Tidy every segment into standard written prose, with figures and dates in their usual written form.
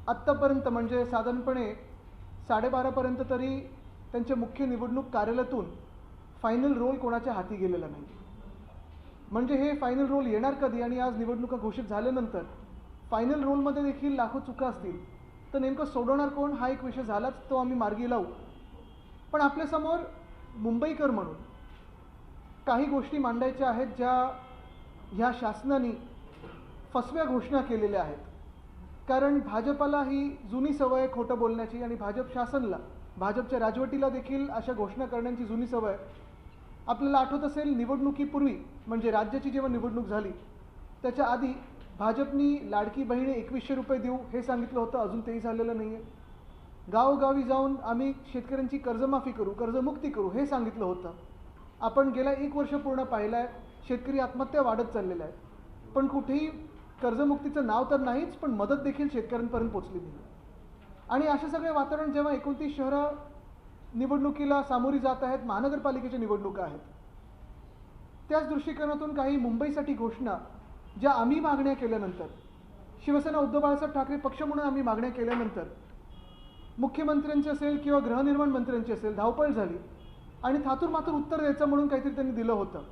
आत्तापर्यंत म्हणजे साधारणपणे 12:30पर्यंत तरी त्यांच्या मुख्य निवडणूक कार्यालयातून फायनल रोल कोणाच्या हाती गेलेला नाही. म्हणजे हे फायनल रोल येणार कधी, आणि आज निवडणुका घोषित झाल्यानंतर फायनल रोलमध्ये देखील लाखो चुका असतील तर नेमकं सोडवणार कोण, हा एक विषय झालाच, तो आम्ही मार्गी लावू. पण आपल्यासमोर मुंबईकर म्हणून काही गोष्टी मांडायच्या आहेत ज्या ह्या शासनाने फसव्या घोषणा केलेल्या आहेत. कारण भाजपाला ही जुनी सवय खोटं बोलण्याची, आणि भाजप शासनला, भाजपच्या राजवटीला देखील अशा घोषणा करण्याची जुनी सवय. आपल्याला आठवत असेल, निवडणुकीपूर्वी म्हणजे राज्याची जेव्हा निवडणूक झाली त्याच्या आधी भाजपनी लाडकी बहिणी 2100 रुपये देऊ हे सांगितलं होतं, अजून तेही झालेलं नाही आहे. गावोगावी जाऊन आम्ही शेतकऱ्यांची कर्जमाफी करू, कर्जमुक्ती करू हे सांगितलं होतं. आपण गेल्या 1 वर्ष पूर्ण पाहिलं आहे, शेतकरी आत्महत्या वाढत चाललेल्या आहेत, पण कुठेही कर्जमुक्तीचं नाव तर नाहीच, पण मदत देखील शेतकऱ्यांपर्यंत पोचली नाही. आणि असे सगळे वातावरण जेव्हा 29 शहरं निवडणुकीला सामोरी जात आहेत, महानगरपालिकेच्या निवडणुका आहेत, त्याच दृष्टिकोनातून काही मुंबईसाठी घोषणा ज्या आम्ही मागण्या केल्यानंतर, शिवसेना उद्धव बाळासाहेब ठाकरे पक्ष म्हणून आम्ही मागण्या केल्यानंतर मुख्यमंत्र्यांची असेल किंवा गृहनिर्माण मंत्र्यांची असेल धावपळ झाली, आणि थातूर मातूर उत्तर द्यायचं म्हणून काहीतरी त्यांनी दिलं होतं.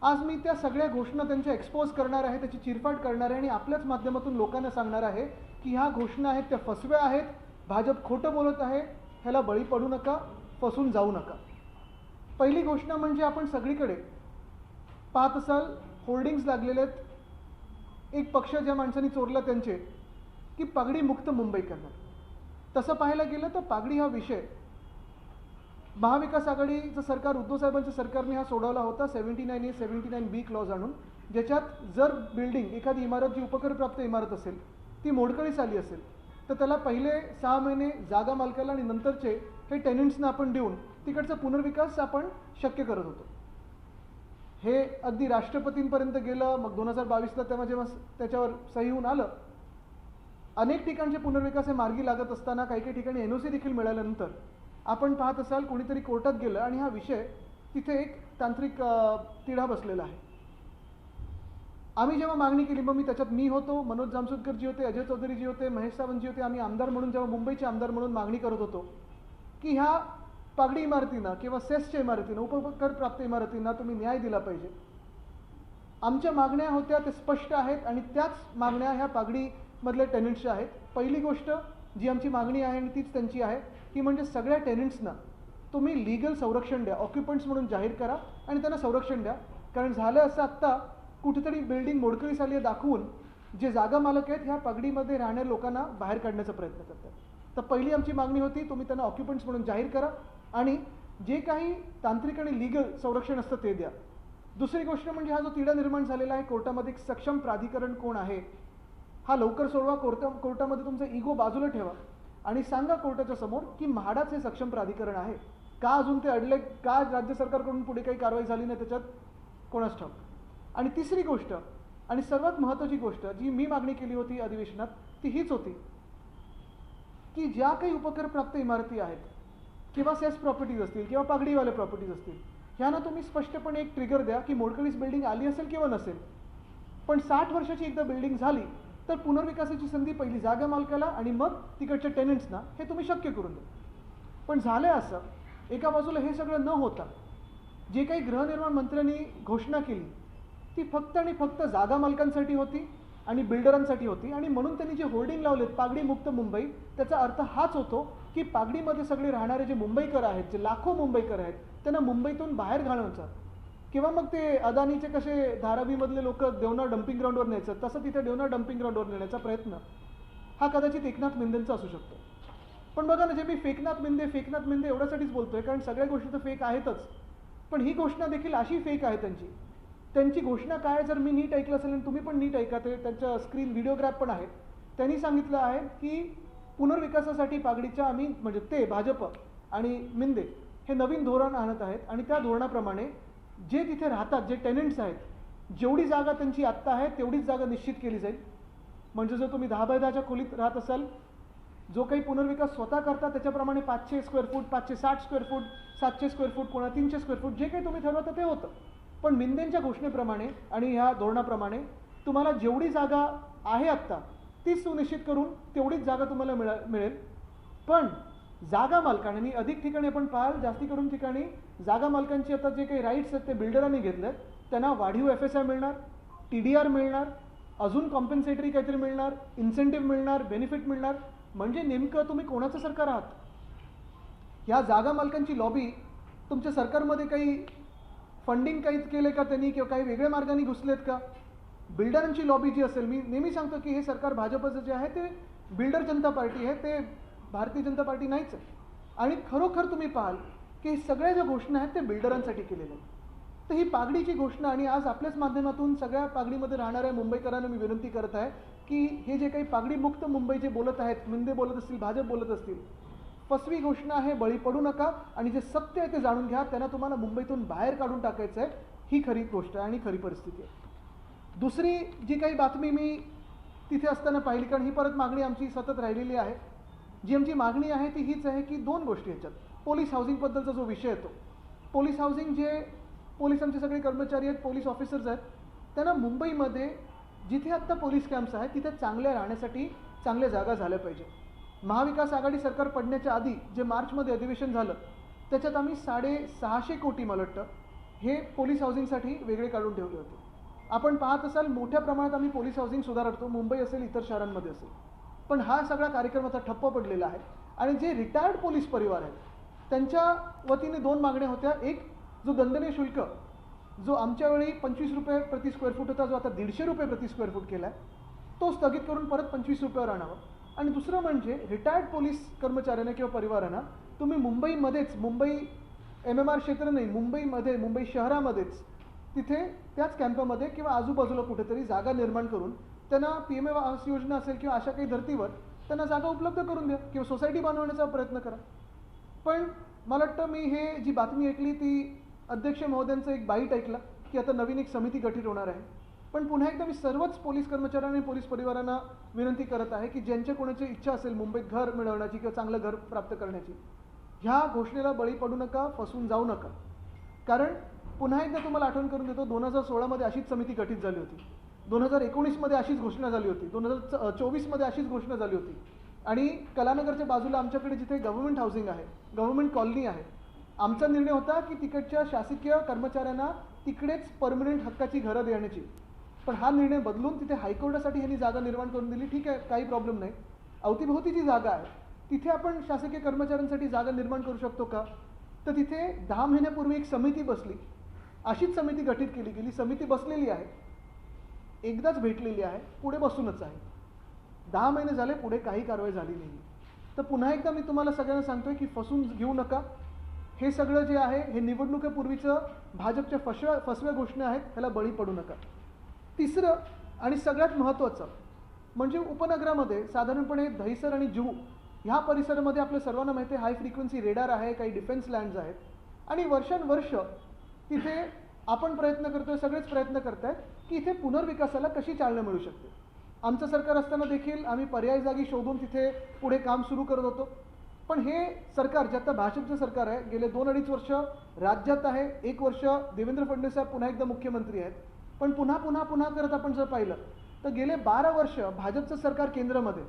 आज मी त्या सगळ्या घोषणा त्यांच्या एक्सपोज करणार आहे, त्याची चिरफाड करणार आहे, आणि आपल्याच माध्यमातून लोकांना सांगणार आहे की ह्या घोषणा आहेत त्या फसव्या आहेत, भाजप खोटं बोलत आहे, ह्याला बळी पडू नका, फसून जाऊ नका. पहिली घोषणा म्हणजे आपण सगळीकडे पाहत असाल होर्डिंग्स लागलेले आहेत, एक पक्ष ज्या माणसांनी चोरला त्यांचे, की पगडी मुक्त मुंबई करणार. तसं पाहायला गेलं तर पागडी हा विषय महाविकास आघाडीचं सरकार, उद्धव साहेबांच्या सरकारने हा सोडवला होता 79A 79B क्लॉज आणून, ज्याच्यात जर बिल्डिंग एखादी इमारत जी उपकरप्राप्त इमारत असेल ती मोडकळीस आली असेल तर त्याला पहिले 6 महिने जागा मालकाला आणि नंतरचे हे टेनंट्सना आपण देऊन तिकडचा पुनर्विकास आपण शक्य करत होतो. हे अगदी राष्ट्रपतींपर्यंत गेलं. मग 2022ला तेव्हा जेव्हा त्याच्यावर सही होऊन आलं, अनेक ठिकाणचे पुनर्विकास हे मार्गी लागत असताना काही काही ठिकाणी NOC देखील मिळाल्यानंतर आपण पाहत असाल कोणीतरी कोर्टात गेलं आणि हा विषय तिथे एक तांत्रिक तिढा बसलेला आहे. आम्ही जेव्हा मागणी केली, मग मी होतो, मनोज जामसुदकरजी होते, अजय चौधरीजी होते, महेश सावंतजी होते, आम्ही आमदार म्हणून जेव्हा मुंबईचे आमदार म्हणून मागणी करत होतो की ह्या पागडी इमारतींना किंवा सेसच्या इमारतींना, उपकरप्राप्त इमारतींना तुम्ही न्याय दिला पाहिजे. आमच्या मागण्या होत्या ते स्पष्ट आहेत, आणि त्याच मागण्या ह्या पागडीमधल्या टेनंट्सच्या आहेत. पहिली गोष्ट जी आमची मागणी आहे आणि तीच त्यांची आहे ती म्हणजे सगळ्या टेनंट्सना तुम्ही लीगल संरक्षण द्या, ऑक्युपंट्स म्हणून जाहीर करा आणि त्यांना संरक्षण द्या. कारण झालं असं, आत्ता कुठेतरी बिल्डिंग मोडकळीस आली आहे दाखवून जे जागा मालक आहेत ह्या पगडीमध्ये राहणाऱ्या लोकांना बाहेर काढण्याचा प्रयत्न करतात. तर पहिली आमची मागणी होती तुम्ही त्यांना ऑक्युपंट्स म्हणून जाहीर करा आणि जे काही तांत्रिक आणि लीगल संरक्षण असतं ते द्या. दुसरी गोष्ट म्हणजे हा जो तिढा निर्माण झालेला आहे कोर्टामध्ये, एक सक्षम प्राधिकरण कोण आहे हा लवकर सोडवा. कोर्टामध्ये तुमचा इगो बाजूला ठेवा आणि सांगा कोर्टाच्या समोर की म्हाडाच हे सक्षम प्राधिकरण आहे. का अजून ते अडले, का राज्य सरकारकडून पुढे काही कारवाई झाली नाही त्याच्यात कोणास ठाऊक. आणि तिसरी गोष्ट आणि सर्वात महत्त्वाची गोष्ट जी मी मागणी केली होती अधिवेशनात ती हीच होती की ज्या काही उपकरप्राप्त इमारती आहेत किंवा सेस प्रॉपर्टीज असतील किंवा पागडीवाले प्रॉपर्टीज असतील, ह्यांना तुम्ही स्पष्टपणे एक ट्रिगर द्या की मोडकळीस बिल्डिंग आली असेल किंवा नसेल, पण 60 वर्षाची एकदा बिल्डिंग झाली तर पुनर्विकासाची संधी पहिली जागा मालकाला आणि मग तिकडच्या टेनंट्सना हे तुम्ही शक्य करून द्या. पण झालं असं, एका बाजूला हे सगळं न होता जे काही गृहनिर्माण मंत्र्यांनी घोषणा केली ती फक्त आणि फक्त जागा मालकांसाठी होती आणि बिल्डरांसाठी होती. आणि म्हणून त्यांनी जे होर्डिंग लावलेत पागडी मुक्त मुंबई, त्याचा अर्थ हाच होतो की पागडीमध्ये सगळे राहणारे जे मुंबईकर आहेत, जे लाखो मुंबईकर आहेत, त्यांना मुंबईतून बाहेर घालवण्याचा किंवा मग ते अदानीचे कसे धारावीमधले लोक देवना डम्पिंग ग्राउंडवर न्यायचं तसं तिथे देवना डम्पिंग ग्राउंडवर नेण्याचा प्रयत्न हा कदाचित एकनाथ मिंदेंचा असू शकतो. पण बघा ना, जे मी फेकनाथ मिंदे एवढ्यासाठीच बोलतोय कारण सगळ्या गोष्टी तर फेक आहेतच, पण ही घोषणा देखील अशी फेक आहे त्यांची घोषणा काय, जर मी नीट ऐकलं असेल आणि तुम्ही पण नीट ऐका, ते त्यांच्या स्क्रीन व्हिडिओग्राफ पण आहेत. त्यांनी सांगितलं आहे की पुनर्विकासासाठी पागडीच्या आम्ही म्हणजे ते भाजप आणि मिंदे हे नवीन धोरण आणत आहेत आणि त्या धोरणाप्रमाणे जे तिथे राहतात जे टेनंट्स आहेत, जेवढी जागा त्यांची आत्ता आहे तेवढीच जागा निश्चित केली जाईल. म्हणजे जर तुम्ही 10 बाय 10च्या खोलीत राहत असाल, जो काही पुनर्विकास स्वतः करता त्याच्याप्रमाणे 500 square foot, 560 square foot, 700 square foot, कोणा 300 स्क्वेअर फूट, जे काही तुम्ही ठरवता ते होतं. पण मिंदेंच्या घोषणेप्रमाणे आणि ह्या धोरणाप्रमाणे तुम्हाला जेवढी जागा आहे आत्ता ती सुनिश्चित करून तेवढीच जागा तुम्हाला मिळेल. पण जागा मालकांनी अधिक ठिकाणी आपण पाहाल जास्ती करून ठिकाणी जागा मालकांची आता जे काही राईट्स आहेत ते बिल्डरांनी घेतले आहेत, त्यांना वाढीव FSI मिळणार, TDR मिळणार, अजून कॉम्पेन्सेटरी काहीतरी मिळणार, इन्सेंटिव्ह मिळणार, बेनिफिट मिळणार. म्हणजे नेमकं तुम्ही कोणाचं सरकार आहात? ह्या जागा मालकांची लॉबी तुमच्या सरकारमध्ये काही फंडिंग काहीच केलं का त्यांनी, किंवा काही वेगळ्या मार्गाने घुसलेत का? बिल्डरांची लॉबी जी असेल, मी नेहमी सांगतो की हे सरकार भाजपचं जे आहे ते बिल्डर जनता पार्टी आहे, ते भारतीय जनता पार्टी नाहीच आहे. आणि खरोखर तुम्ही पाहाल की सगळ्या ज्या घोषणा आहेत ते बिल्डरांसाठी केलेल्या आहेत. तर ही पागडीची घोषणा, आणि आज आपल्याच माध्यमातून सगळ्या पागडीमध्ये राहणाऱ्या मुंबईकरांना मी विनंती करत आहे की हे जे काही पागडीमुक्त मुंबई जे बोलत आहेत, मिंदे बोलत असतील, भाजप बोलत असतील, फसवी घोषणा आहे, बळी पडू नका आणि जे सत्य आहे ते जाणून घ्या. त्यांना तुम्हाला मुंबईतून बाहेर काढून टाकायचं आहे. ही खरी गोष्ट आहे आणि खरी परिस्थिती आहे. दुसरी जी काही बातमी मी तिथे असताना पाहिली, कारण ही परत मागणी आमची सतत राहिलेली आहे, जी आमची मागणी आहे ती हीच आहे की दोन गोष्टी ह्याच्यात. पोलीस हाऊसिंगबद्दलचा जो विषय येतो, पोलीस हाऊसिंग, जे पोलिसांचे सगळे कर्मचारी आहेत, पोलीस ऑफिसर्स आहेत, त्यांना मुंबईमध्ये जिथे आत्ता पोलीस कॅम्प्स आहेत तिथे चांगल्या राहण्यासाठी चांगल्या जागा झाल्या पाहिजे. महाविकास आघाडी सरकार पडण्याच्या आधी जे मार्चमध्ये अधिवेशन झालं त्याच्यात आम्ही 650 कोटी मला वाटतं हे पोलीस हाऊसिंगसाठी वेगळे काढून ठेवले होते. आपण पाहत असाल मोठ्या प्रमाणात आम्ही पोलीस हाऊसिंग सुधारतो, मुंबई असेल इतर शहरांमध्ये असेल. पण हा सगळा कार्यक्रम आता ठप्प पडलेला आहे. आणि जे रिटायर्ड पोलीस परिवार आहेत त्यांच्या वतीने दोन मागण्या होत्या. एक, जो दंडनीय शुल्क जो आमच्या वेळी 25 रुपये प्रति स्क्वेअर फूट होता, जो आता 150 रुपये प्रति स्क्वेअर फूट केला आहे, तो स्थगित करून परत 25 रुपयावर आणावा. आणि दुसरं म्हणजे रिटायर्ड पोलीस कर्मचाऱ्यांना किंवा परिवारांना तुम्ही मुंबईमध्येच, मुंबई MMR क्षेत्र नाही, मुंबईमध्ये, मुंबई शहरामध्येच तिथे त्याच कॅम्पामध्ये किंवा आजूबाजूला कुठेतरी जागा निर्माण करून त्यांना PMA आवास योजना असेल किंवा अशा काही धर्तीवर त्यांना जागा उपलब्ध करून द्या किंवा सोसायटी बनवण्याचा प्रयत्न करा. पण मला वाटतं मी हे जी बातमी ऐकली ती अध्यक्ष महोदयांचं एक बाईट ऐकला की आता नवीन एक समिती गठीत होणार आहे. पण पुन्हा एकदा मी सर्वच पोलीस कर्मचाऱ्यांना आणि पोलीस परिवारांना विनंती करत आहे की ज्यांच्या कोणाची इच्छा असेल मुंबईत घर मिळवण्याची किंवा चांगलं घर प्राप्त करण्याची, ह्या घोषणेला बळी पडू नका, फसून जाऊ नका. कारण पुन्हा एकदा तुम्हाला आठवण करून देतो, 2016मध्ये अशीच समिती गठीत झाली होती, 2019मध्ये अशीच घोषणा झाली होती, 2024मध्ये अशीच घोषणा झाली होती. आणि कलानगरच्या बाजूला आमच्याकडे जिथे गव्हर्नमेंट हाऊसिंग आहे, गव्हर्नमेंट कॉलनी आहे, आमचा निर्णय होता की तिकडच्या शासकीय कर्मचाऱ्यांना तिकडेच परमनंट हक्काची घरं देण्याची. पण हा निर्णय बदलून तिथे हायकोर्टासाठी ह्यांनी जागा निर्माण करून दिली. ठीक आहे, काही प्रॉब्लेम नाही. अवतीभोवती जी जागा आहे तिथे आपण शासकीय कर्मचाऱ्यांसाठी जागा निर्माण करू शकतो का? तर तिथे 10 महिन्यापूर्वी एक समिती बसली, अशीच समिती गठीत केली गेली. समिती बसलेली आहे, एकदाच भेटलेली आहे, पुढे बसूनच आहे. 10 महिने झाले, पुढे काही कारवाई झाली नाही. तर पुन्हा एकदा मी तुम्हाला सगळ्यांना सांगतोय की फसून घेऊ नका. हे सगळं जे आहे हे निवडणुकीपूर्वीचं भाजपच्या फसव्या घोषणा आहेत, ह्याला बळी पडू नका. तिसरं आणि सगळ्यात महत्त्वाचं म्हणजे उपनगरामध्ये साधारणपणे दहिसर आणि जुहू ह्या परिसरामध्ये आपल्या सर्वांना माहिती आहे हाय फ्रिक्वेन्सी रेडार आहे, काही डिफेन्स लँड्स आहेत. आणि वर्षानुवर्ष तिथे आपण प्रयत्न करतोय, सगळेच प्रयत्न करत आहेत की इथे पुनर्विकासाला कशी चालना मिळू शकते. आमचं सरकार असताना देखील आम्ही पर्याय जागी शोधून तिथे पुढे काम सुरू करत होतो. पण हे सरकार जे आता भाजपचं सरकार आहे, गेले 2-2.5 वर्ष राज्यात आहे, 1 वर्ष देवेंद्र फडणवीस साहेब पुन्हा एकदा मुख्यमंत्री आहेत. पण पुन्हा करत आपण जर पाहिलं तर गेले 12 वर्ष भाजपचं सरकार केंद्रामध्ये,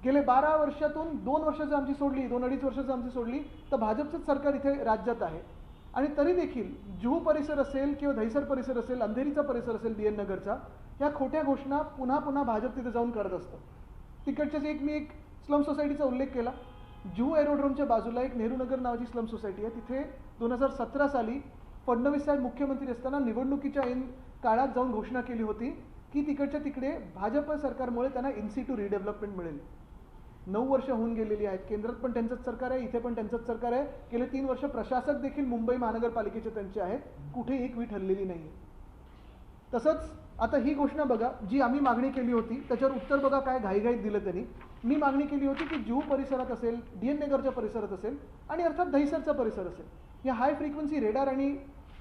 गेले 12 वर्षातून 2 वर्ष जर आमची सोडली, 2-2.5 वर्ष जर आमची सोडली तर भाजपचंच सरकार इथे राज्यात आहे. आणि तरी देखील जुहू परिसर असेल किंवा दहिसर परिसर असेल, अंधेरीचा परिसर असेल, DN नगरचा, ह्या खोट्या घोषणा पुन्हा भाजप तिथे जाऊन करत असतं. तिकडच्याच मी एक स्लम सोसायटीचा उल्लेख केला. जुहू एरोड्रोमच्या बाजूला एक नेहरू नगर नावाची स्लम सोसायटी आहे. तिथे 2017 साली फडणवीस साहेब मुख्यमंत्री असताना निवडणुकीच्या काळात जाऊन घोषणा केली होती की तिकडच्या तिकडे भाजप सरकारमुळे त्यांना इन सिटू रिडेव्हलपमेंट मिळेल. 9 वर्ष होऊन गेलेली आहेत. केंद्रात पण त्यांचंच सरकार आहे, इथे पण त्यांचंच सरकार आहे. गेले 3 वर्ष प्रशासक देखील मुंबई महानगरपालिकेचे त्यांचे आहेत. कुठे एक वीट हललेली नाही. तसंच आता ही घोषणा बघा, जी आम्ही मागणी केली होती त्याच्यावर उत्तर बघा काय घाईघाईत दिलं त्यांनी. मी मागणी केली होती की जुहू परिसरात असेल, DN नगरच्या परिसरात असेल आणि अर्थात दहिसरचा परिसर असेल, या हाय फ्रिक्वेन्सी रेडार आणि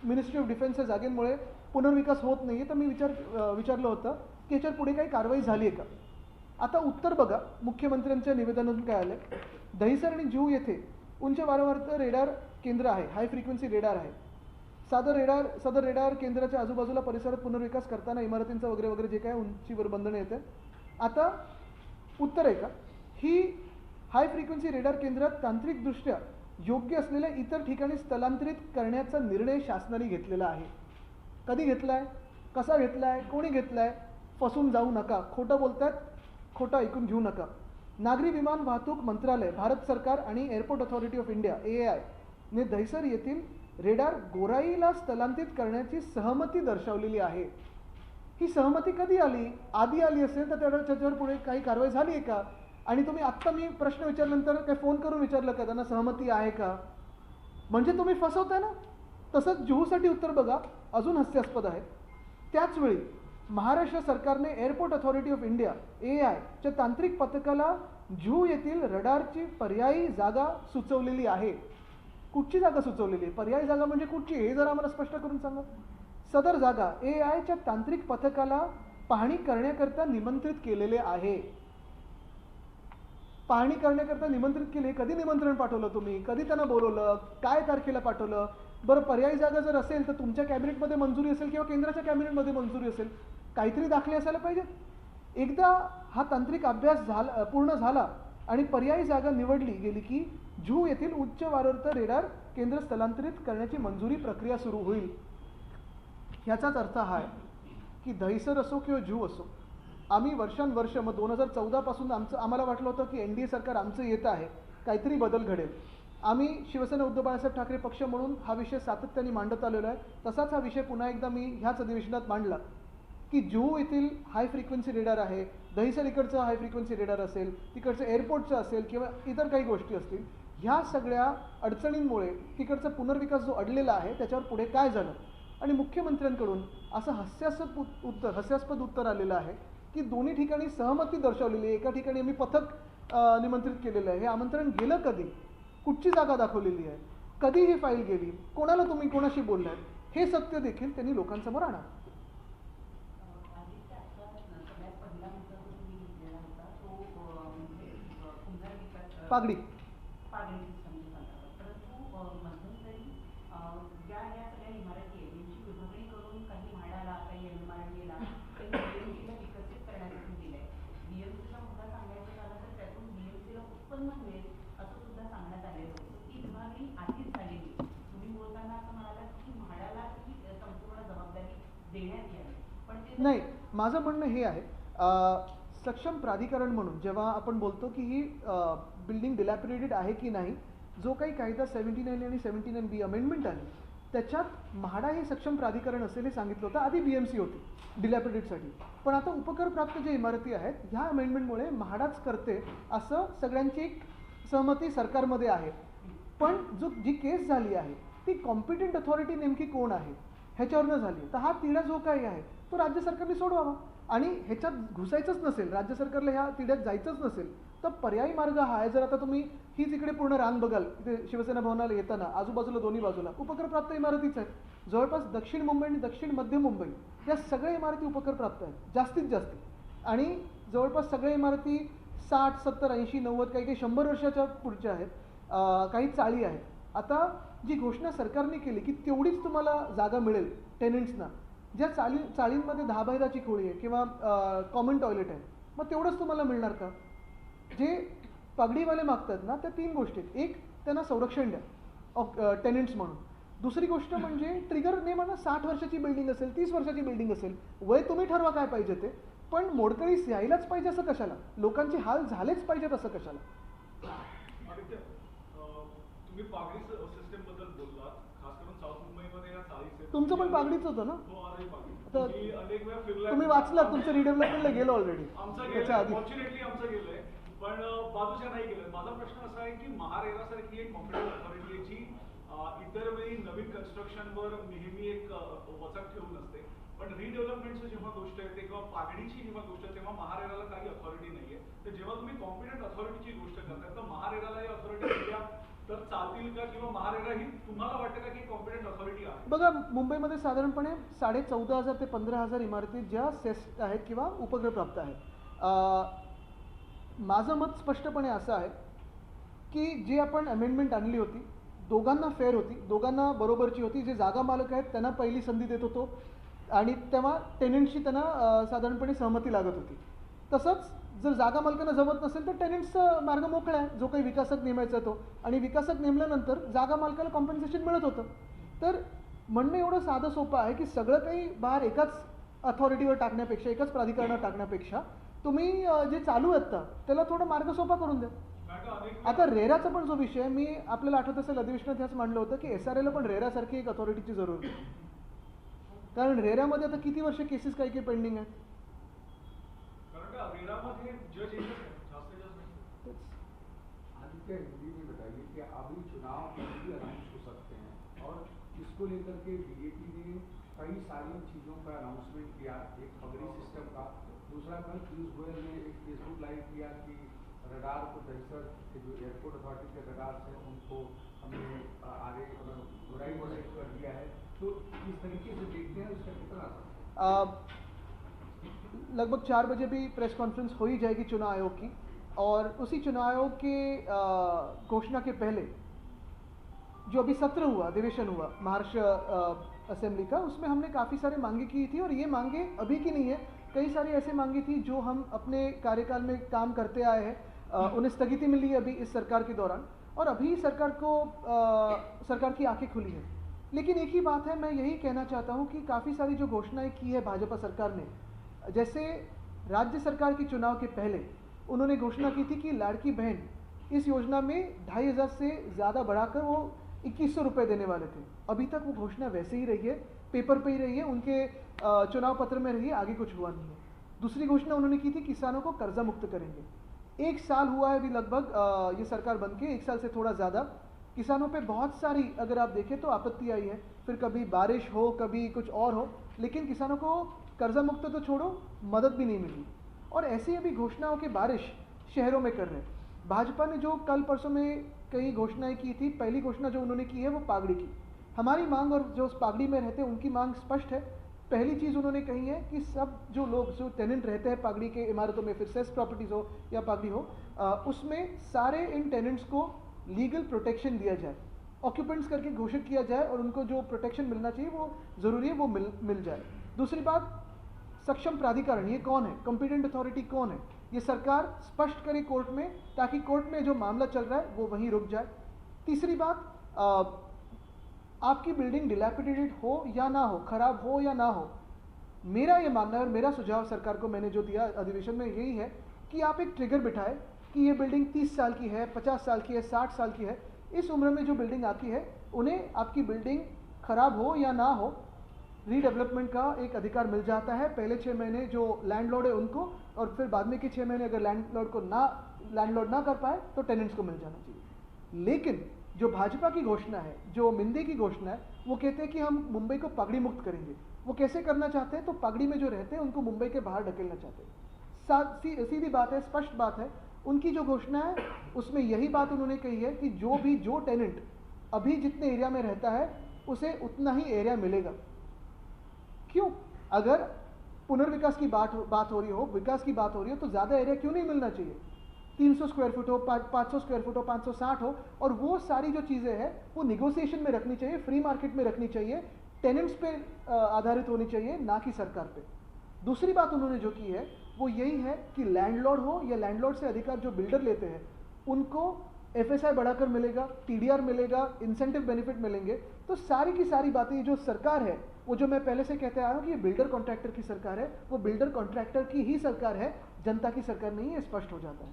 मिनिस्ट्री ऑफ डिफेन्सच्या जागेमुळे पुनर्विकास होत नाही आहे. तर मी विचारलं होतं की याच्यावर पुढे काही कारवाई झाली आहे का. आता उत्तर बघा, मुख्यमंत्र्यांच्या निवेदनातून काय आलं. दहिसर आणि जुहू येथे उंच वारंवारता रेडार केंद्र आहे, हाय फ्रिक्वेन्सी रेडार आहे. सदर रेडार केंद्राच्या आजूबाजूला परिसरात पुनर्विकास करताना इमारतींचा वगैरे जे काय उंचीवर बंधनं येते. आता उत्तर आहे का? ही हाय फ्रिक्वेन्सी रेडार केंद्रात तांत्रिकदृष्ट्या योग्य असलेल्या इतर ठिकाणी स्थलांतरित करण्याचा निर्णय शासनाने घेतलेला आहे. कधी घेतला आहे, कसा घेतला आहे, कोणी घेतला आहे? फसून जाऊ नका, खोटं बोलतात, खोटं ऐकून घेऊ नका. नागरी विमान वाहतूक मंत्रालय, भारत सरकार आणि airport authority of India AAI ने दहिसर येथील रेडार गोराईला स्थलांतरित करण्याची सहमती दर्शवलेली आहे. ही सहमती कधी आली? आधी आली असेल तर त्याच्यावर पुढे काही कारवाई झाली आहे का? आणि तुम्ही आत्ता मी प्रश्न विचारल्यानंतर काय फोन करून विचारलं का त्यांना सहमती आहे का? म्हणजे तुम्ही फसवताय ना. तसंच जुहूसाठी उत्तर बघा, अजून हास्यास्पद आहे. त्याचवेळी महाराष्ट्र सरकारने airport authority of India AAI च्या तांत्रिक पथकाला जुहू येथील रडारची पर्यायी जागा सुचवलेली आहे. कुठची जागा सुचवलेली आहे? पर्यायी जागा म्हणजे कुठची हे जरा आम्हाला स्पष्ट करून सांगा. सदर जागा AAI च्या तांत्रिक पथकाला पाहणी करण्याकरता निमंत्रित केलेले आहे. पाहणी करण्याकरता निमंत्रित केले. कधी निमंत्रण पाठवलं तुम्ही? कधी त्यांना बोलवलं? काय तारखेला पाठवलं? बरं, पर्यायी जागा जर असेल तर तुमच्या कॅबिनेटमध्ये मंजुरी असेल किंवा केंद्राच्या कॅबिनेटमध्ये मंजुरी असेल, काहीतरी दाखले असायला पाहिजेत. एकदा हा तांत्रिक अभ्यास पूर्ण झाला आणि पर्यायी जागा निवडली गेली की जुहू येथील उच्च वारंवारता रेडार केंद्र स्थलांतरित करण्याची मंजुरी प्रक्रिया सुरू होईल. ह्याचाच अर्थ हा आहे की दहिसर असो किंवा जुहू असो, आम्ही वर्षानुवर्ष मग 2014 पासून आम्हाला वाटलं होतं की NDA सरकार आमचं येत आहे, काहीतरी बदल घडेल. आम्ही शिवसेना उद्धव बाळासाहेब ठाकरे पक्ष म्हणून हा विषय सातत्याने मांडत आलेलो आहे. तसाच हा विषय पुन्हा एकदा मी ह्याच अधिवेशनात मांडला की जुहू येथील हाय फ्रिक्वेन्सी रेडार आहे, दहिसर इकडचं हाय फ्रिक्वेन्सी रेडार असेल, तिकडचं एअरपोर्टचं असेल किंवा इतर काही गोष्टी असतील, ह्या सगळ्या अडचणींमुळे तिकडचा पुनर्विकास जो अडलेला आहे त्याच्यावर पुढे काय झालं. आणि मुख्यमंत्र्यांकडून असं हास्यास्पद उत्तर आलेलं आहे की दोन्ही ठिकाणी सहमती दर्शवलेली आहे. एका ठिकाणी आम्ही पथक निमंत्रित केलेलं आहे. हे आमंत्रण गेलं कधी? कुठची जागा दाखवलेली आहे? कधी ही फाईल गेली? कोणाला तुम्ही कोणाशी बोललाय? हे सत्य देखील त्यांनी लोकांसमोर आणा. पागडी नाही, माझं म्हणणं हे आहे, सक्षम प्राधिकरण म्हणून जेव्हा आपण बोलतो की ही बिल्डिंग डिलॅपिडेटेड आहे की नाही, जो काही कायदा 79 आणि 79B अमेंडमेंट आली त्याच्यात म्हाडा हे सक्षम प्राधिकरण असेल हे सांगितलं होतं. आधी BMC होती डिलॅपिडेटसाठी, पण आता उपकरप्राप्त जे इमारती आहेत ह्या अमेंडमेंटमुळे म्हाडाच करते असं सगळ्यांची एक सहमती सरकारमध्ये आहे. पण जी केस झाली आहे ती कॉम्पिटंट अथॉरिटी नेमकी कोण आहे ह्याच्यावरनं झाली. तर हा तिढा जो काही आहे तो राज्य सरकारने सोडवावा. आणि ह्याच्यात घुसायचंच नसेल, राज्य सरकारला ह्या तिढ्यात जायचंच नसेल तर पर्यायी मार्ग हा आहे. जर आता तुम्ही हीच इकडे पूर्ण रांग बघाल, इथे शिवसेना भवनाला येताना आजूबाजूला दोन्ही बाजूला उपकरप्राप्त इमारतीच आहेत. जवळपास दक्षिण मुंबई आणि दक्षिण मध्य मुंबई या सगळ्या इमारती उपकरप्राप्त आहेत जास्तीत जास्त. आणि जवळपास सगळ्या इमारती 60, 70, 80, 90 काही 100 वर्षाच्या पुढच्या आहेत. काही चाळी आहेत. आता जी घोषणा सरकारने केली की तेवढीच तुम्हाला जागा मिळेल टेनंट्सना, ज्या चाळींमध्ये 10x10 खोळी आहे किंवा कॉमन टॉयलेट आहे, मग तेवढंच तुम्हाला मिळणार का? जे पगडीवाले मागतात ना त्या 3 गोष्टी आहेत. एक, त्यांना संरक्षण द्या टेनंट्स म्हणून. दुसरी गोष्ट म्हणजे ट्रिगर ने म्हणा 60 वर्षाची बिल्डिंग असेल, 30 वर्षाची बिल्डिंग असेल, वय तुम्ही ठरवा काय पाहिजे ते, पण मोडकळीस यायलाच पाहिजे असं कशाला? लोकांचे हाल झालेच पाहिजेत असं कशाला? तुम्ही पागडी सिस्टम बद्दल बोललात, खास करून साऊथ मुंबईमध्ये या चाळीस. तुमचं पण पागडीच होतं ना? तर अनेक वेळा फिरलाय. तुम्ही वाचलात, तुमचं रिडेव्हलपमेंटला गेलो ऑलरेडी. फॉर्च्युनेटली आमचं गेलंय, पण बाजूच्या नाही गेलं. माझा प्रश्न असा आहे की महारेरासारखी एक कॉम्पिटंट अथॉरिटी जी इतर वेळी नवीन कन्स्ट्रक्शनवर नेहमी एक वचक ठेवून असते, पण रिडेव्हलपमेंटची जेव्हा गोष्ट येते किंवा पागडीची जेव्हा गोष्ट आहे तेव्हा महारेराला काही अथॉरिटी नाहीये. तर जेव्हा तुम्ही कॉम्पिटंट अथॉरिटीची गोष्ट करताय तर महारेराला ही अथॉरिटी दिल्या तर चालतील का? किंवा महारेरा ही तुम्हाला वाटतं का की कॉम्पिटंट अथॉरिटी आहे? बघा, मुंबईमध्ये साधारणपणे 14,500 ते 15,000 इमारती ज्या सेस आहेत किंवा उपग्रहप्राप्त आहेत. माझं मत स्पष्टपणे असं आहे की जी आपण अमेंडमेंट आणली होती दोघांना फेअर होती, दोघांना बरोबरची होती. जे जागा मालक आहेत त्यांना पहिली संधी देत होतो आणि तेव्हा टेनंटशी त्यांना साधारणपणे सहमती लागत होती. तसंच जर जागा मालकांना जमत नसेल तर टेनंट्सचा मार्ग मोकळा आहे, जो काही विकासक नेमायचा तो, आणि विकासक नेमल्यानंतर जागा मालकाला कॉम्पन्सेशन मिळत होतं. तर म्हणणं एवढं साधं सोपं आहे की सगळं काही बाहेर एकाच अथॉरिटीवर टाकण्यापेक्षा, एकाच प्राधिकरणावर टाकण्यापेक्षा तुम्ही जे चालू आहेत त्याला थोडा मार्ग सोपा करून द्या. आता रेराचा पण जो विषय आहे, मी आपल्याला आठवत असेल अधिवेशनात ह्याच मांडलं होतं की SRA ला पण रेरासारखी एक अथॉरिटीची जरूर आहे. कारण रेरामध्ये आता किती वर्ष केसेस काही काही पेंडिंग आहेत. आदित्य, हिंदी में बताइए कि अभी चुनाव भी अनाउंस हो सकते हैं और इसको लेकर के बीजेपी ने कई सारी चीज़ों का अनाउंसमेंट किया, एक खबरी सिस्टम का. दूसरा, कल पीयूष गोयल ने एक फेसबुक लाइव किया कि रडार को दहिसर के जो एयरपोर्ट अथॉरिटी के रडार हैं उनको हमने आगे बुराई कर दिया है. तो इस तरीके से देखते हैं उसका कितना लगभग 4 बजे भी प्रेस कॉन्फ्रेंस हो ही जाएगी चुनाव आयोग की, और उसी चुनाव आयोग के घोषणा के पहले जो अभी सत्र हुआ, अधिवेशन हुआ महाराष्ट्र असेंबली का, उसमें हमने काफ़ी सारे मांगे की थी. और ये मांगे अभी की नहीं है, कई सारी ऐसे मांगे थी जो हम अपने कार्यकाल में काम करते आए हैं. उन्हें स्थगिति मिली अभी इस सरकार के दौरान, और अभी सरकार की आंखें खुली हैं. लेकिन एक ही बात है, मैं यही कहना चाहता हूँ कि काफ़ी सारी जो घोषणाएं की है भाजपा सरकार ने, जैसे राज्य सरकार के चुनाव के पहले उन्होंने घोषणा की थी कि लाड़की बहन इस योजना में 2,500 से ज़्यादा बढ़ाकर वो 2,100 रुपये देने वाले थे. अभी तक वो घोषणा वैसे ही रही है, पेपर पे ही रही है, उनके चुनाव पत्र में रही है, आगे कुछ हुआ नहीं है. दूसरी घोषणा उन्होंने की थी किसानों को कर्जा मुक्त करेंगे. 1 साल हुआ है अभी लगभग ये सरकार बन के, 1 साल से थोड़ा ज़्यादा. किसानों पे बहुत सारी, अगर आप देखें तो आपत्ति आई है, फिर कभी बारिश हो, कभी कुछ और हो, लेकिन किसानों को कर्जा मुक्त तो छोड़ो, मदद भी नहीं मिली. और ऐसे ही अभी घोषणाओं की बारिश शहरों में कर रहे हैं. भाजपा ने जो कल परसों में कई घोषणाएं की थी, पहली घोषणा जो उन्होंने की है वो पागड़ी की. हमारी मांग, और जो उस पागड़ी में रहते हैं उनकी मांग स्पष्ट है. पहली चीज़ उन्होंने कही है कि सब जो लोग, जो टेनेंट रहते हैं पागड़ी के इमारतों में, फिर सेस प्रॉपर्टीज़ हो या पागड़ी हो, उसमें सारे इन टेनेंट्स को लीगल प्रोटेक्शन दिया जाए, ऑक्यूपेंट्स करके घोषित किया जाए, और उनको जो प्रोटेक्शन मिलना चाहिए वो ज़रूरी है, वो मिल जाए. दूसरी बात, सक्षम प्राधिकरण ये कौन है, कॉम्पिटेंट अथॉरिटी कौन है, ये सरकार स्पष्ट करे कोर्ट में, ताकि कोर्ट में जो मामला चल रहा है वो वहीं रुक जाए. तीसरी बात, आपकी बिल्डिंग डिलैपिडेटेड हो या ना हो, खराब हो या ना हो, मेरा ये मानना है और मेरा सुझाव सरकार को मैंने जो दिया अधिवेशन में यही है कि आप एक ट्रिगर बिठाए कि ये बिल्डिंग 30 साल की है, 50 साल की है, 60 साल की है. इस उम्र में जो बिल्डिंग आती है उन्हें आपकी बिल्डिंग खराब हो या ना हो, रीडेवलपमेंट का एक अधिकार मिल जाता है. पहले 6 महीने जो लैंडलॉर्ड है उनको, और फिर बाद में के 6 महीने अगर लैंडलॉर्ड ना कर पाए तो टेनेंट्स को मिल जाना चाहिए. लेकिन जो भाजपा की घोषणा है, जो मिंदे की घोषणा है, वो कहते हैं कि हम मुंबई को पगड़ी मुक्त करेंगे. वो कैसे करना चाहते हैं, तो पगड़ी में जो रहते हैं उनको मुंबई के बाहर ढकेलना चाहते हैं. सीधी बात है, स्पष्ट बात है. उनकी जो घोषणा है उसमें यही बात उन्होंने कही है कि जो टेनेंट अभी जितने एरिया में रहता है उसे उतना ही एरिया मिलेगा. क्यों? अगर पुनर्विकास की बात हो रही हो, विकास की बात हो रही हो, तो ज़्यादा एरिया क्यों नहीं मिलना चाहिए? 300 स्क्वायर फुट हो, 500 स्क्वायर फुट हो, 560 हो, और वो सारी जो चीज़ें हैं वो निगोसिएशन में रखनी चाहिए, फ्री मार्केट में रखनी चाहिए, टेनेंट्स पे आधारित होनी चाहिए, ना कि सरकार पे. दूसरी बात उन्होंने जो की है वो यही है कि लैंडलॉर्ड हो या लैंडलॉर्ड से अधिकार जो बिल्डर लेते हैं उनको FSI बढ़ाकर मिलेगा, TDR मिलेगा, इंसेंटिव बेनिफिट मिलेंगे. तो सारी की सारी बातें जो सरकार है, वो जो मैं पहले से कहते आया हूँ कि ये बिल्डर कॉन्ट्रैक्टर की सरकार है, वो बिल्डर कॉन्ट्रैक्टर की ही सरकार है, जनता की सरकार नहीं है, स्पष्ट हो जाता है.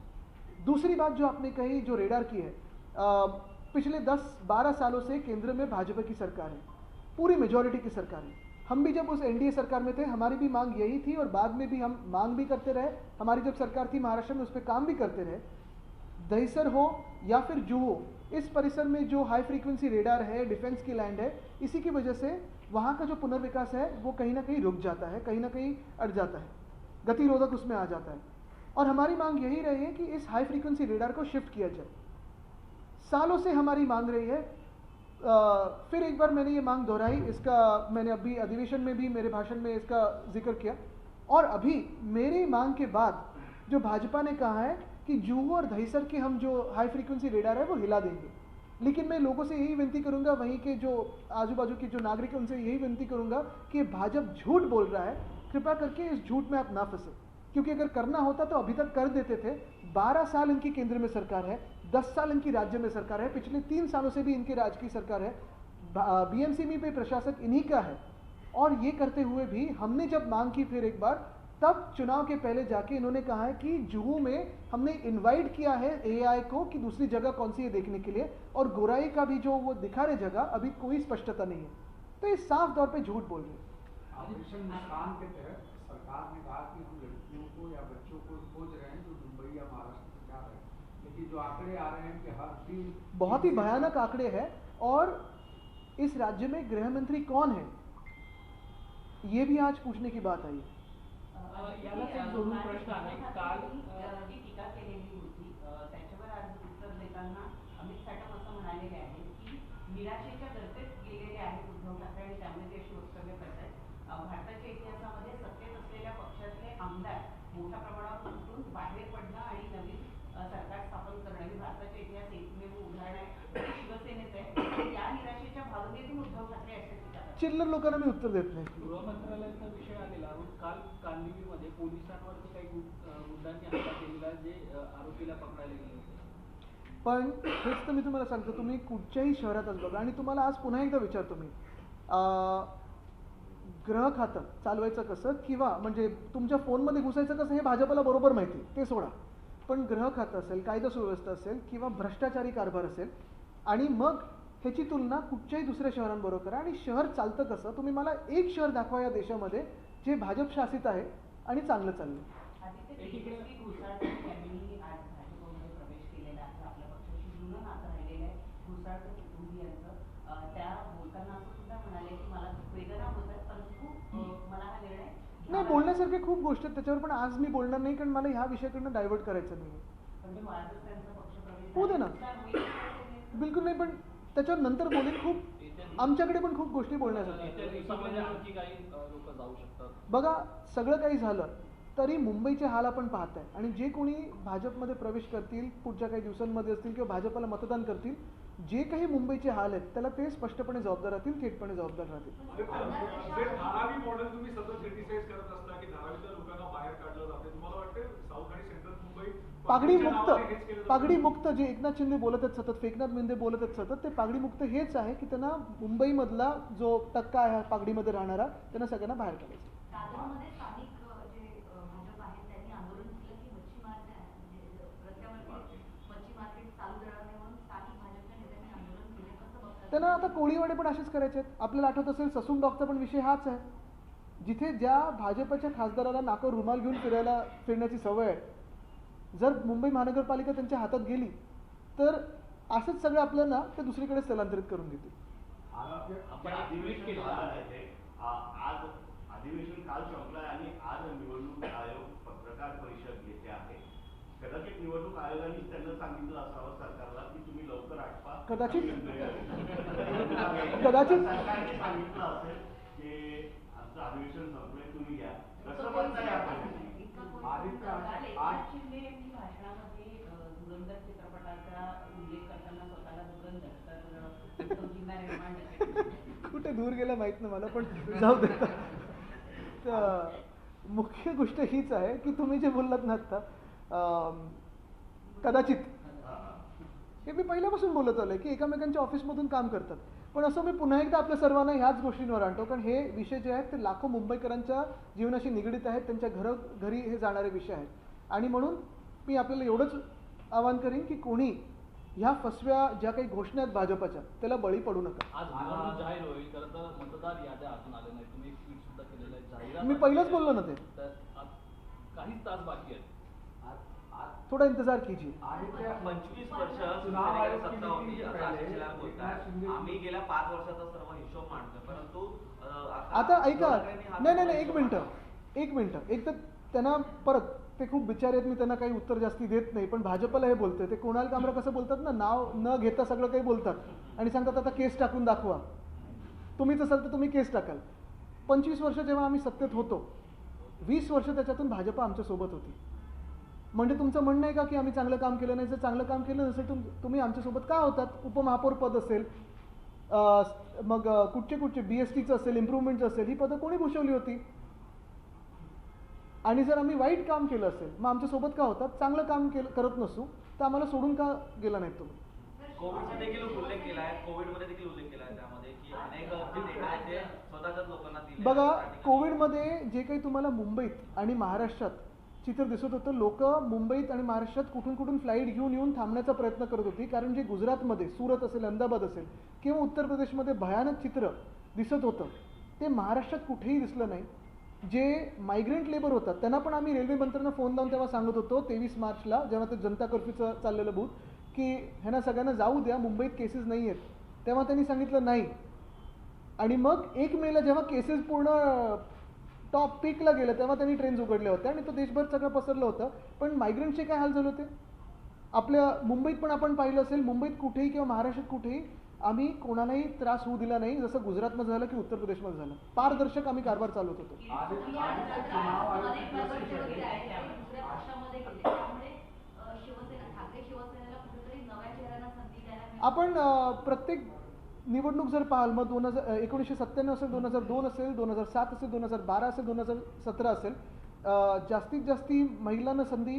दूसरी बात जो आपने कही, जो रेडार की है, पिछले 10-12 सालों से केंद्र में भाजपा की सरकार है, पूरी मेजॉरिटी की सरकार है. हम भी जब उस NDA सरकार में थे, हमारी भी मांग यही थी, और बाद में भी हम मांग भी करते रहे. हमारी जब सरकार थी महाराष्ट्र में, उस पर काम भी करते रहे. दहिसर हो या फिर जुहू, इस परिसर में जो हाई फ्रीक्वेंसी रेडार है, डिफेंस की लैंड है, इसी की वजह से वहाँ का जो पुनर्विकास है वो कहीं ना कहीं रुक जाता है, कहीं ना कहीं अट जाता है, गतिरोधक उसमें आ जाता है. और हमारी मांग यही रही है कि इस हाई फ्रीक्वेंसी रेडार को शिफ्ट किया जाए. सालों से हमारी मांग रही है. फिर एक बार मैंने ये मांग दोहराई, इसका मैंने अभी अधिवेशन में भी मेरे भाषण में इसका जिक्र किया. और अभी मेरी मांग के बाद जो भाजपा ने कहा है कि जुहू और दहिसर के हम जो हाई फ्रीक्वेंसी रेडार है वो हिला देंगे. लेकिन मैं लोगों से यही विनती करूंगा, वहीं के जो आजू बाजू के जो नागरिक हैं उनसे यही विनती करूंगा कि भाजपा झूठ बोल रहा है, कृपया करके इस झूठ में आप ना फंसे. क्योंकि अगर करना होता तो अभी तक कर देते थे। 12 साल इनकी केंद्र में सरकार है, 10 साल इनकी राज्य में सरकार है, पिछले 3 सालों से भी इनकी राज्य की सरकार है, बीएमसीमी पे प्रशासक इन्हीं का है। और ये करते हुए भी हमने जब मांग की फिर एक बार, तब चुनाव के पहले जाके इन्होंने कहा है कि जुहू में हमने इनवाइट किया है एआई को कि दूसरी जगह कौन सी है देखने के लिए, और गोराई का भी जो वो दिखा रहे जगह अभी कोई स्पष्टता नहीं है। तो ये साफ तौर पे झूठ बोल रहे हैं। ऑपरेशन मुस्कान के तहत सरकार ने कहा कि हम लड़कियों को या बच्चों को खोज रहे हैं जो मुंबई या महाराष्ट्र से जा रहे हैं, लेकिन जो आंकड़े आ रहे हैं कि हर दिन बहुत ही भयानक आंकड़े हैं। और इस राज्य में गृह मंत्री कौन है, ये भी आज पूछने की बात आई है। यालाच एक जोडून प्रश्न आहे. काल जी टीका केलेली होती त्याच्यावर आज उत्तर देताना अमित साटम असं म्हणालेले आहेत की निराशेच्या गर्तेत गेलेले आहेत उद्धव ठाकरे आणि त्यामुळे ते अशी वक्तव्य करतात. भारताच्या इतिहासामध्ये सत्तेत असलेल्या पक्षातले आमदार मोठ्या प्रमाणावर उठून बाहेर पडणं आणि नवीन सरकार स्थापन करणं हे भारताच्या इतिहास एकमेव उदाहरण आहे, शिवसेनेचं आहे. या निराशेच्या भावनेतून उद्धव ठाकरे असे टीका करतात. चिल्लर लोकांना मी उत्तर देत नाही। गृह मंत्रालयाचा विषय आलेला. काल कांदिवलीमध्ये पोलिसांवरती काही गुंडांनी हल्ला केलेला जे आरोपीला पकडायला गेले होते. पण हेच तर मी तुम्हाला सांगतो, तुम्ही कुठच्याही शहरातच बघा आणि तुम्हाला आज पुन्हा एकदा विचारतो मी, गृह खातं चालवायचं कसं किंवा म्हणजे तुमच्या फोनमध्ये घुसायचं कसं हे भाजपला बरोबर माहिती आहे, ते सोडा. पण गृह खातं असेल, कायदा सुव्यवस्था असेल किंवा भ्रष्टाचारी कारभार असेल, आणि मग ह्याची तुलना कुठच्याही दुसऱ्या शहरांबरोबर करा आणि शहर चालतं कसं, तुम्ही मला एक शहर दाखवा या देशामध्ये जे भाजप शासित आहे आणि चांगलं चाललं. आदित्य तेजस्वी घोसाळकर यांनी आज भाजपमध्ये प्रवेश केलेला आहे. आपल्या पक्षाशी जुनं नातं राहिलेलं आहे घोसाळकर कुटुंबियांचं. त्या बोलताना असं सुद्धा म्हणाले की मला खूप वेदना होत आहेत, परंतु मला हा निर्णय नाही, बोलण्यासारखे खूप गोष्टी आहेत त्याच्यावर, पण आज मी बोलणार नाही कारण मला ह्या विषयाकडनं डायव्हर्ट करायचं नाही. परंतु आजच त्यांचा पक्षप्रवेश होऊ दे ना. नुकसान होईल असं बिलकुल नाही, पण त्याच्यावर नंतर बोलेन. खूप आमच्याकडे पण खूप गोष्टी बोलण्यासाठी. येत्या दिवसामध्ये आणखी काही लोक जाऊ शकतात. बघा, सगळं काही झालं तरी मुंबईचे हाल आपण पाहत आहे, आणि जे कोणी भाजपमध्ये प्रवेश करतील पुढच्या काही दिवसांमध्ये असतील किंवा भाजपला मतदान करतील, जे काही मुंबईचे हाल आहेत त्याला ते स्पष्टपणे जबाबदार राहतील, थेटपणे जबाबदार राहतील. जे धारावी मॉडेल तुम्ही सतत क्रिटिसाइज करत असता की धारावीच्या लोकांना बाहेर काढलं जाते, तुम्हाला वाटते साऊथ आणि सेंट्रल मुंबई पागडी पक्षाच्या नावाने हेच मुक्त, केलं जातं? पागडी मुक्त जे एकनाथ शिंदे बोलत आहेत सतत, एकनाथ शिंदे बोलत आहेत सतत, ते पागडी मुक्त हेच आहे की त्यांना मुंबईमधला जो टक्का आहे पागडीमध्ये राहणारा त्यांना सगळ्यांना बाहेर काढायचं. दादरमध्ये स्थानिक जे भाजप आहेत त्यांनी आंदोलन केलं की मच्छी मार्केट रस्त्यावरती मच्छी मार्केट चालू राहणार नाही म्हणून स्थानिक भाजपच्या नेत्यांनी आंदोलन केले. कसं बघतात? त्यांना आता कोळीवाडे पण असेच करायचे आहेत. आपल्याला आठवत असेल ससून डॉगचा पण विषय हाच आहे, जिथे ज्या भाजपच्या खासदाराला नाकावर रुमाल घेऊन फिरण्याची सवय आहे, जर मुंबई महानगरपालिका त्यांच्या हातात गेली तर असंच सगळं आपल्याला ते दुसरीकडे स्थलांतरित करून देतील. आपण अधिवेशन झालं आहे ते. आज अधिवेशन काल संपलंय आणि आज निवडणूक आयोग पत्रकार परिषद घेते आहे. कदाचित निवडणूक आयोगाने त्यांना सांगितलं असावं सरकारला की तुम्ही लवकर आठवा. कदाचित सरकारने सांगितलं असेल की आमचं अधिवेशन संपलंय, तुम्ही घ्या. कसं म्हणताय आपण? एकनाथ शिंदे यांनी भाषणामध्ये धुरंधर चित्रपटाचा उल्लेख करताना स्वतःला धुरंधर तर उद्धवजींना निर्माण झाले. कुठे दूर गेला माहित नाही मला, पण जाऊ दे. तर मुख्य गोष्ट हीच आहे की तुम्ही जे बोललात ना आता, कदाचित हे मी पहिल्यापासून बोलत आलोय की एकामेकांच्या ऑफिसमधून काम करतात, पण असं मी पुन्हा एकदा आपल्या सर्वांना ह्याच गोष्टींवर आणतो कारण हे विषय जे आहेत ते लाखो मुंबईकरांच्या जीवनाशी निगडीत आहेत, त्यांच्या घरी हे जाणारे विषय आहेत. आणि म्हणून मी आपल्याला एवढंच आवाहन करीन की कोणी ह्या फसव्या ज्या काही घोषणा आहेत भाजपच्या त्याला बळी पडू नका. आज निवडणूक जाहीर होईल, खरं तर मतदार याद्या अजून आल्या नाही. तुम्ही एक ट्विट सुद्धा केलेलं आहे, जाहिरात मी पहिलंच बोललो ना ते. तर काहीच तास बाकी आहेत. थोडा इंतजार कीजिए. 25 वर्ष शिवसेनेकडे सत्ता होती असं आशिष शेलार बोलतात. आम्ही गेल्या 5 वर्षाचा सर्व हिशोब मांडतोय, परंतु आता ऐका, नाही एक मिनिटं. एक तर त्यांना परत ते खूप बिचारे आहेत, मी त्यांना काही उत्तर जास्ती देत नाही, पण भाजपला हे बोलतोय ते कुणाल कामरा कसं बोलतात ना, नाव न घेता सगळं काही बोलतात आणि सांगतात आता केस टाकून दाखवा. तुम्हीच असाल तर तुम्ही केस टाकाल. 25 वर्ष जेव्हा आम्ही सत्तेत होतो, 20 वर्ष त्याच्यातून भाजप आमच्या सोबत होती. म्हणजे तुमचं म्हणणं आहे का की आम्ही चांगलं काम केलं नाही? जर चांगलं काम केलं नसेल तुम्ही आमच्यासोबत का होतात? उपमहापौर पद असेल, मग कुठचे BSTचं असेल, इम्प्रूव्हमेंटचं असेल, ही पदं कोणी भूषवली होती? आणि जर आम्ही वाईट काम केलं असेल मग आमच्यासोबत का होतात, चांगलं काम करत नसू तर आम्हाला सोडून का गेला नाहीत तुम्ही? कोविडचा देखील उल्लेख केला आहे, कोविडमध्ये देखील उल्लेख केला आहे त्यामध्ये की अनेक जे डेटा आहेत ते स्वतःच्याच लोकांना दिले. बघा, कोविडमध्ये जे काही तुम्हाला मुंबईत आणि महाराष्ट्रात चित्र दिसत होतं, लोक मुंबईत आणि महाराष्ट्रात कुठून कुठून फ्लाईट घेऊन येऊन थांबण्याचा प्रयत्न करत होती, कारण जे गुजरातमध्ये सुरत असेल, अहमदाबाद असेल किंवा उत्तर प्रदेशमध्ये भयानक चित्र दिसत होतं ते महाराष्ट्रात कुठेही दिसलं नाही. जे मायग्रंट लेबर होतात त्यांना पण आम्ही रेल्वे मंत्र्यांना फोन लावून तेव्हा सांगत होतो 23 मार्चला जेव्हा ते जनता कर्फ्यूचं चाललेलं बूथ की ह्यांना सगळ्यांना जाऊ द्या, मुंबईत केसेस नाही आहेत. तेव्हा त्यांनी सांगितलं नाही. आणि मग 1 मेला जेव्हा केसेस पूर्ण टॉप पीकला गेलं तेव्हा त्यांनी ट्रेन्स उघडल्या होत्या आणि तो देशभर सगळं पसरलं होतं. पण मायग्रंटचे काय हाल झाले होते आपल्या मुंबईत पण आपण पाहिलं असेल, मुंबईत कुठेही किंवा महाराष्ट्रात कुठेही आम्ही कोणालाही त्रास होऊ दिला नाही, जसं गुजरातमध्ये झालं की उत्तर प्रदेशमध्ये झालं. पारदर्शक आम्ही कारभार चालवत होतो. आपण प्रत्येक निवडणूक जर पाहाल मग 1997 असेल, 2002 असेल, 2007 असेल, 2012 असेल, 2017 असेल, जास्तीत जास्ती महिलांना संधी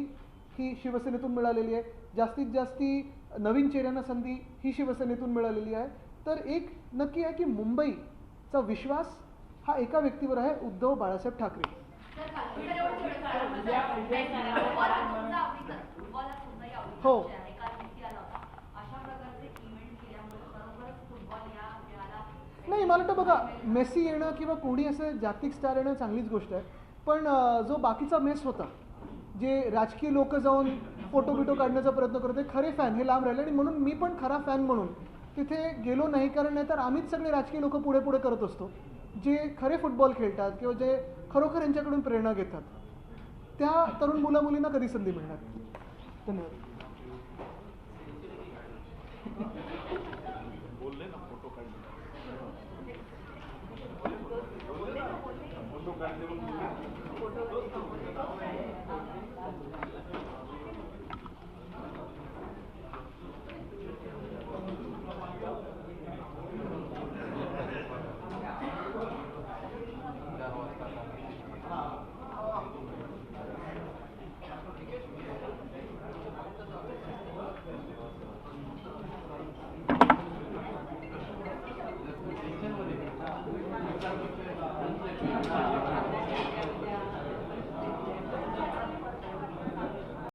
ही शिवसेनेतून मिळालेली आहे. जास्तीत जास्ती नवीन चेहऱ्यांना संधी ही शिवसेनेतून मिळालेली आहे. तर एक नक्की आहे की मुंबईचा विश्वास हा एका व्यक्तीवर आहे, उद्धव बाळासाहेब ठाकरे. हो, नाही मला वाटतं बघा, मेसी येणं किंवा कोणी असं जागतिक स्टार येणं चांगलीच गोष्ट आहे, पण जो बाकीचा मेस होता, जे राजकीय लोक जाऊन फोटो बिटो काढण्याचा प्रयत्न करते, खरे फॅन हे लांब राहिले. आणि म्हणून मी पण खरा फॅन म्हणून तिथे गेलो नाही, कारण नाही तर आम्हीच सगळे राजकीय लोक पुढे पुढे करत असतो. जे खरे फुटबॉल खेळतात किंवा जे खरोखर यांच्याकडून प्रेरणा घेतात त्या तरुण मुला मुलींना कधी संधी मिळणार. धन्यवाद. बोलले ना फोटो काढले.